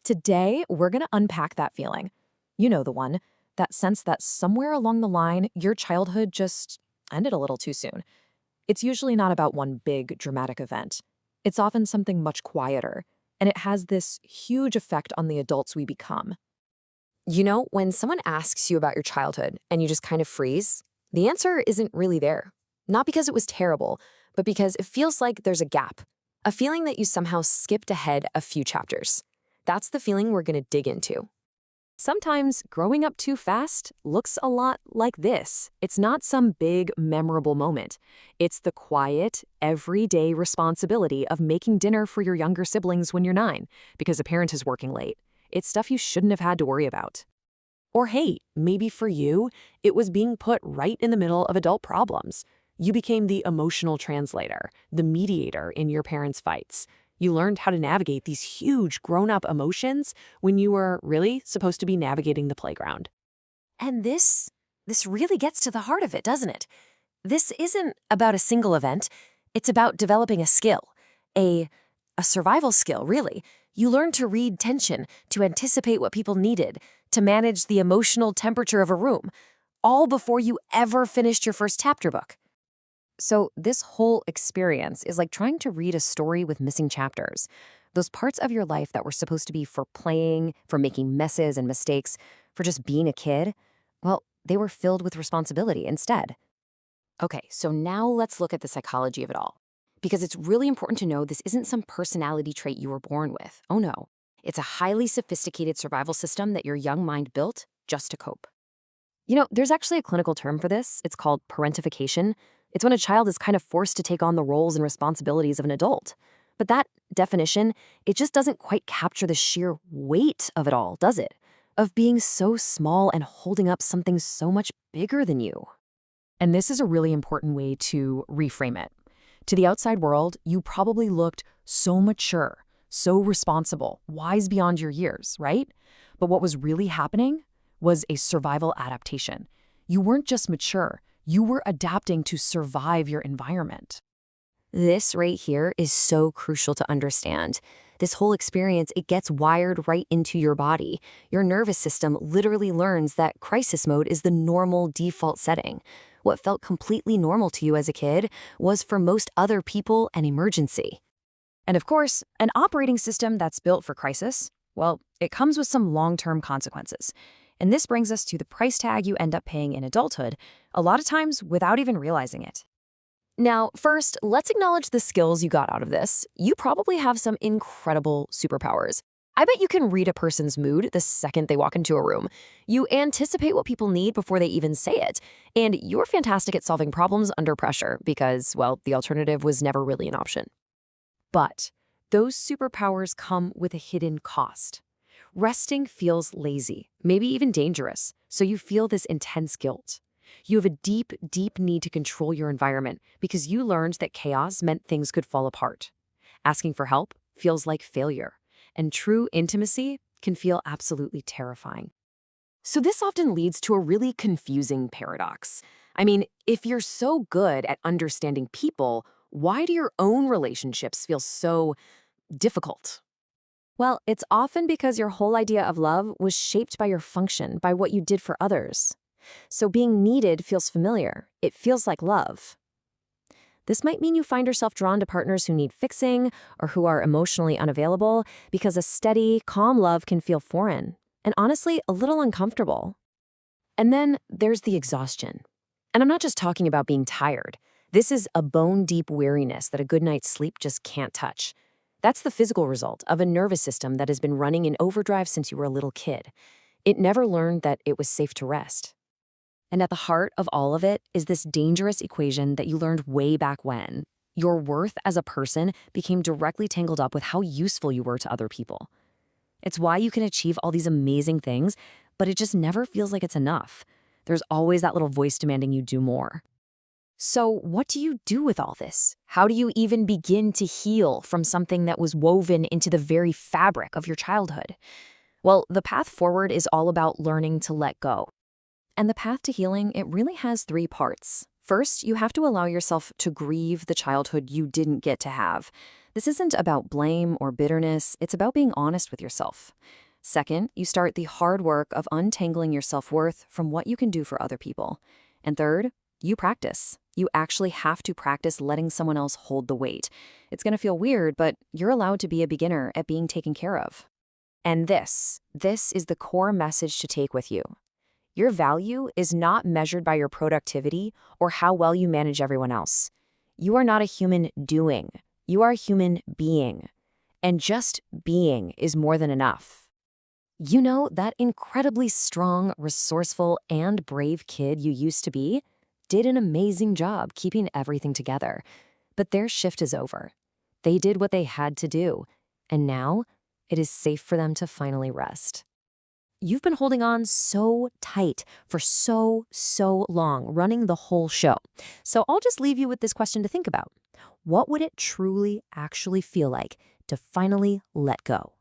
Today, we're going to unpack that feeling. You know the one, that sense that somewhere along the line, your childhood just ended a little too soon. It's usually not about one big, dramatic event. It's often something much quieter, and it has this huge effect on the adults we become. When someone asks you about your childhood and you just kind of freeze, the answer isn't really there. Not because it was terrible, but because it feels like there's a gap, a feeling that you somehow skipped ahead a few chapters. That's the feeling we're going to dig into. Sometimes growing up too fast looks a lot like this. It's not some big, memorable moment. It's the quiet, everyday responsibility of making dinner for your younger siblings when you're 9 because a parent is working late. It's stuff you shouldn't have had to worry about. Or hey, maybe for you, it was being put right in the middle of adult problems. You became the emotional translator, the mediator in your parents' fights. You learned how to navigate these huge grown-up emotions when you were really supposed to be navigating the playground. And this really gets to the heart of it, doesn't it? This isn't about a single event. It's about developing a skill, a survival skill, really. You learn to read tension, to anticipate what people needed, to manage the emotional temperature of a room, all before you ever finished your first chapter book. So this whole experience is like trying to read a story with missing chapters. Those parts of your life that were supposed to be for playing, for making messes and mistakes, for just being a kid, well, they were filled with responsibility instead. Okay, so now let's look at the psychology of it all. Because it's really important to know this isn't some personality trait you were born with. Oh no. It's a highly sophisticated survival system that your young mind built just to cope. There's actually a clinical term for this. It's called parentification. It's when a child is kind of forced to take on the roles and responsibilities of an adult. But that definition, it just doesn't quite capture the sheer weight of it all, does it? Of being so small and holding up something so much bigger than you. And this is a really important way to reframe it. To the outside world, you probably looked so mature, so responsible, wise beyond your years, right? But what was really happening was a survival adaptation. You weren't just mature, you were adapting to survive your environment. This right here is so crucial to understand. This whole experience, it gets wired right into your body. Your nervous system literally learns that crisis mode is the normal default setting. What felt completely normal to you as a kid was for most other people an emergency. And of course, an operating system that's built for crisis, well, it comes with some long-term consequences. And this brings us to the price tag you end up paying in adulthood, a lot of times without even realizing it. Now, first, let's acknowledge the skills you got out of this. You probably have some incredible superpowers. I bet you can read a person's mood the second they walk into a room. You anticipate what people need before they even say it. And you're fantastic at solving problems under pressure because, well, the alternative was never really an option. But those superpowers come with a hidden cost. Resting feels lazy, maybe even dangerous, so you feel this intense guilt. You have a deep, deep need to control your environment because you learned that chaos meant things could fall apart. Asking for help feels like failure, and true intimacy can feel absolutely terrifying. So this often leads to a really confusing paradox. I mean, if you're so good at understanding people, why do your own relationships feel so difficult? Well, it's often because your whole idea of love was shaped by your function, by what you did for others. So being needed feels familiar. It feels like love. This might mean you find yourself drawn to partners who need fixing or who are emotionally unavailable because a steady, calm love can feel foreign and honestly a little uncomfortable. And then there's the exhaustion. And I'm not just talking about being tired. This is a bone-deep weariness that a good night's sleep just can't touch. That's the physical result of a nervous system that has been running in overdrive since you were a little kid. It never learned that it was safe to rest. And at the heart of all of it is this dangerous equation that you learned way back when. Your worth as a person became directly tangled up with how useful you were to other people. It's why you can achieve all these amazing things, but it just never feels like it's enough. There's always that little voice demanding you do more. So what do you do with all this? How do you even begin to heal from something that was woven into the very fabric of your childhood? Well, the path forward is all about learning to let go. And the path to healing, it really has 3 parts. First, you have to allow yourself to grieve the childhood you didn't get to have. This isn't about blame or bitterness, it's about being honest with yourself. Second, you start the hard work of untangling your self-worth from what you can do for other people. And third, you practice. You actually have to practice letting someone else hold the weight. It's going to feel weird, but you're allowed to be a beginner at being taken care of. And this is the core message to take with you. Your value is not measured by your productivity or how well you manage everyone else. You are not a human doing. You are a human being. And just being is more than enough. You know, that incredibly strong, resourceful, and brave kid you used to be did an amazing job keeping everything together. But their shift is over. They did what they had to do, and now it is safe for them to finally rest. You've been holding on so tight for so long, running the whole show. So I'll just leave you with this question to think about. What would it truly actually feel like to finally let go?